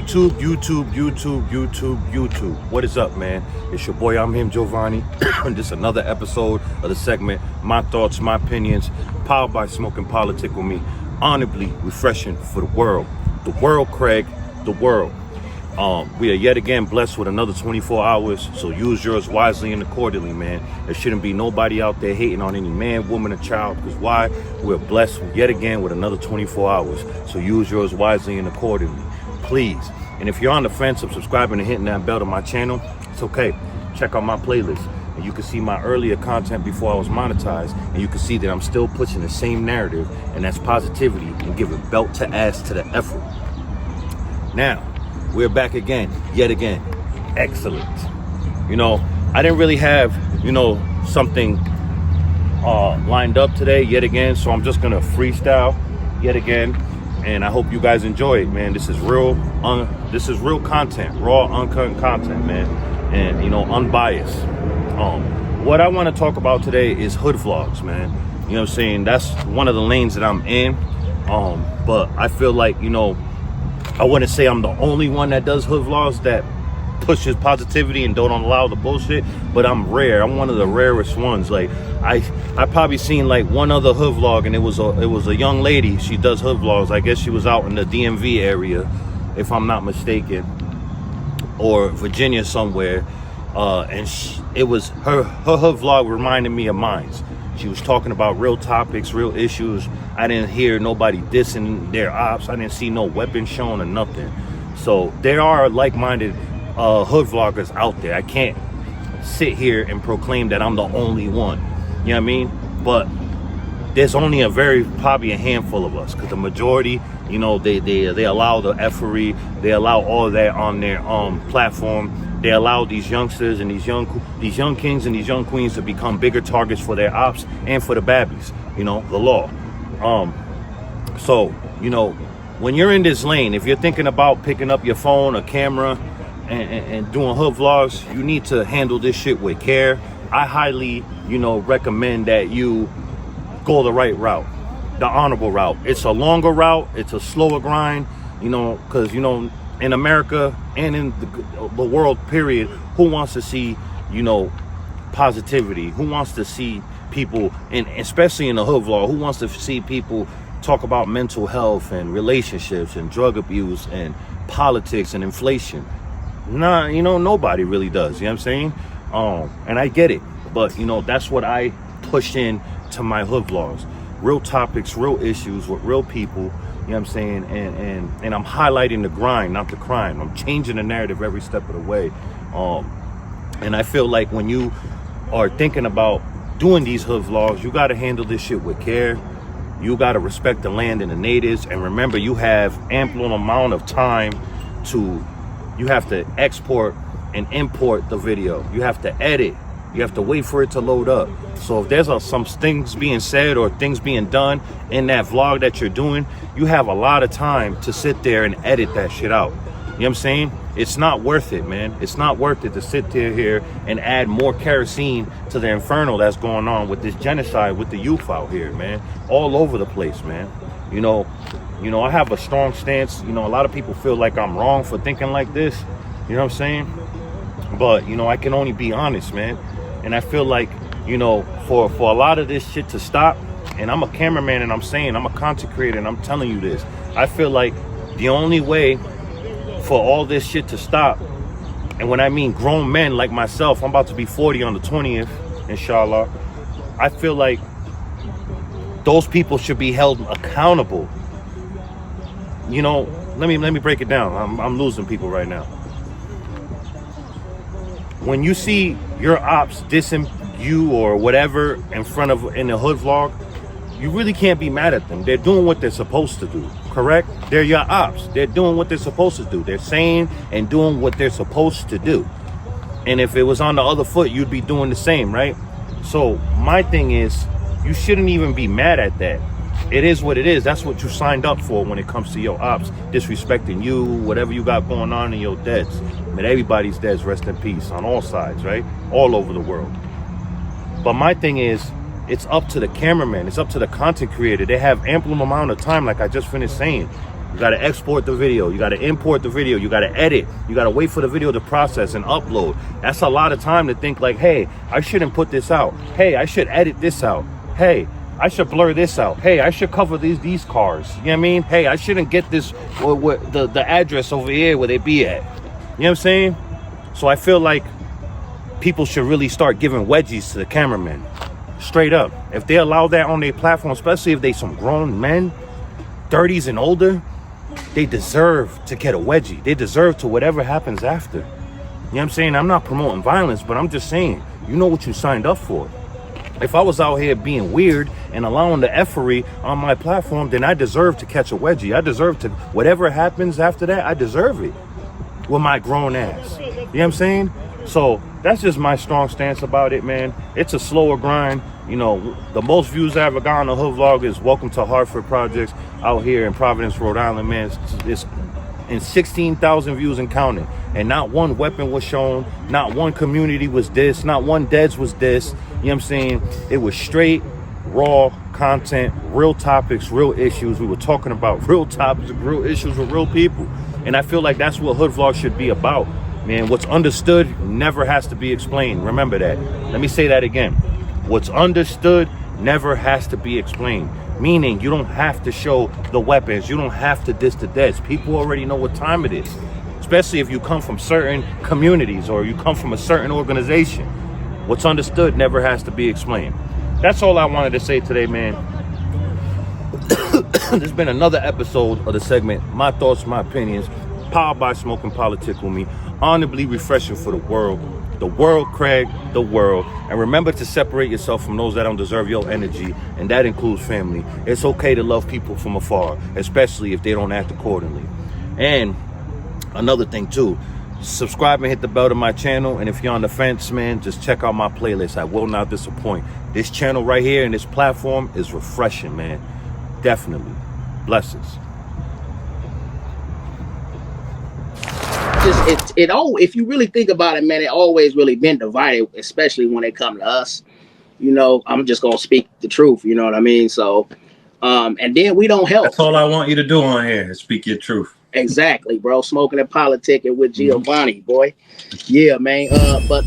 YouTube. What is up, man? It's your boy, I'm him, Giovanni. This is another episode of the segment, My Thoughts, My Opinions, powered by Smoking Politic with me. Honorably refreshing for the world. The world, Craig, the world. We are yet again blessed with another 24 hours, so use yours wisely and accordingly, man. There shouldn't be nobody out there hating on any man, woman, or child, because why? We're blessed yet again with another 24 hours, so use yours wisely and accordingly, please. And if you're on the fence of subscribing and hitting that bell to my channel, it's okay. Check out my playlist, and you can see my earlier content before I was monetized, and you can see that I'm still pushing the same narrative, and that's positivity and giving belt to ass to the effort. Now, we're back again, yet again. Excellent. You know, I didn't really have, something lined up today, yet again, so I'm just gonna freestyle yet again, and I hope you guys enjoy it, man. This is real content, raw, uncut content, man, and unbiased. What I want to talk about today is hood vlogs, man. You know what I'm saying? That's one of the lanes that I'm in, but I feel like, I wouldn't say I'm the only one that does hood vlogs that pushes positivity and don't allow the bullshit, but I'm rare. I'm one of the rarest ones. Like I probably seen like one other hood vlog, and it was a young lady. She does hood vlogs. I guess she was out in the DMV area, if I'm not mistaken, or Virginia somewhere. And it was her hood vlog reminded me of mine. She was talking about real topics, real issues. I didn't hear nobody dissing their ops. I didn't see no weapons shown or nothing. So there are like-minded hood vloggers out there. I can't sit here and proclaim that I'm the only one. You know what I mean? But there's only probably a handful of us, because the majority, they allow the effery, they allow all of that on their platform. They allow these youngsters and these young kings and these young queens to become bigger targets for their ops and for the babbies, the law. So, when you're in this lane, if you're thinking about picking up your phone or camera and doing hood vlogs, you need to handle this shit with care. I highly, recommend that you go the right route, the honorable route. It's a longer route. It's a slower grind, because, in America and in the world, period, who wants to see, positivity? Who wants to see people, and especially in the hood vlog, who wants to see people talk about mental health and relationships and drug abuse and politics and inflation? Nah, nobody really does. You know what I'm saying? And I get it, but that's what I push in to my hood vlogs. Real topics, real issues with real people. You know what I'm saying? And I'm highlighting the grind, not the crime. I'm changing the narrative every step of the way. And I feel like when you are thinking about doing these hood vlogs, you got to handle this shit with care. You got to respect the land and the natives. And remember, you have ample amount of time you have to export and import the video. You have to edit. You have to wait for it to load up. So if there's some things being said or things being done in that vlog that you're doing, you have a lot of time to sit there and edit that shit out. You know what I'm saying? It's not worth it, man. It's not worth it to sit there here and add more kerosene to the inferno that's going on with this genocide with the youth out here, man. All over the place, man. I have a strong stance. A lot of people feel like I'm wrong for thinking like this. You know what I'm saying? But, I can only be honest, man. And I feel like, for a lot of this shit to stop, and I'm a cameraman and I'm a content creator and I'm telling you this, I feel like the only way for all this shit to stop, and when I mean grown men like myself, I'm about to be 40 on the 20th, inshallah, I feel like those people should be held accountable. Let me break it down. I'm losing people right now. When you see your ops dissing you or whatever in the hood vlog, you really can't be mad at them. They're doing what they're supposed to do, correct? They're your ops. They're doing what they're supposed to do. They're saying and doing what they're supposed to do. And if it was on the other foot, you'd be doing the same, right? So my thing is, you shouldn't even be mad at that. It is what it is. That's what you signed up for when it comes to your ops, disrespecting you, whatever you got going on in your deads. I mean, everybody's deads, rest in peace on all sides, right? All over the world. But my thing is, it's up to the cameraman. It's up to the content creator. They have ample amount of time, like I just finished saying. You got to export the video. You got to import the video. You got to edit. You got to wait for the video to process and upload. That's a lot of time to think like, hey, I shouldn't put this out. Hey, I should edit this out. Hey, I should blur this out. Hey, I should cover these cars. You know what I mean? Hey, I shouldn't get this, the address over here where they be at. You know what I'm saying? So I feel like people should really start giving wedgies to the cameramen. Straight up. If they allow that on their platform, especially if they some grown men, 30s and older, they deserve to get a wedgie. They deserve to whatever happens after. You know what I'm saying? I'm not promoting violence, but I'm just saying, you know what you signed up for. If I was out here being weird and allowing the effery on my platform, then I deserve to catch a wedgie. I deserve to, whatever happens after that, I deserve it with my grown ass. You know what I'm saying? So that's just my strong stance about it, man. It's a slower grind. You know, the most views I ever got on the hood vlog is Welcome to Hartford Projects out here in Providence, Rhode Island, man. It's in 16,000 views and counting. And not one weapon was shown. Not one community was dissed. Not one deads was dissed. You know what I'm saying? It was straight, raw content, real topics, real issues. We were talking about real topics, real issues with real people. And I feel like that's what hood vlog should be about. Man, what's understood never has to be explained. Remember that. Let me say that again. What's understood never has to be explained. Meaning you don't have to show the weapons. You don't have to diss the deads. People already know what time it is. Especially if you come from certain communities or you come from a certain organization. What's understood never has to be explained. That's all I wanted to say today, man. There's been another episode of the segment, My Thoughts, My Opinions, powered by Smoking Politics with me. Honorably refreshing for the world. The world, Craig, the world. And remember to separate yourself from those that don't deserve your energy, and that includes family. It's okay to love people from afar, especially if they don't act accordingly. And another thing too, subscribe and hit the bell to my channel. And if you're on the fence, man, just check out my playlist. I will not disappoint. This channel right here and this platform is refreshing, man. Definitely. Blessings. If you really think about it, man, it always really been divided, especially when it come to us. You know, I'm just gonna speak the truth. You know what I mean? So, and then we don't help. That's all I want you to do on here is speak your truth. Exactly, bro. Smoking and politicking with Giovanni, boy. Yeah, man. But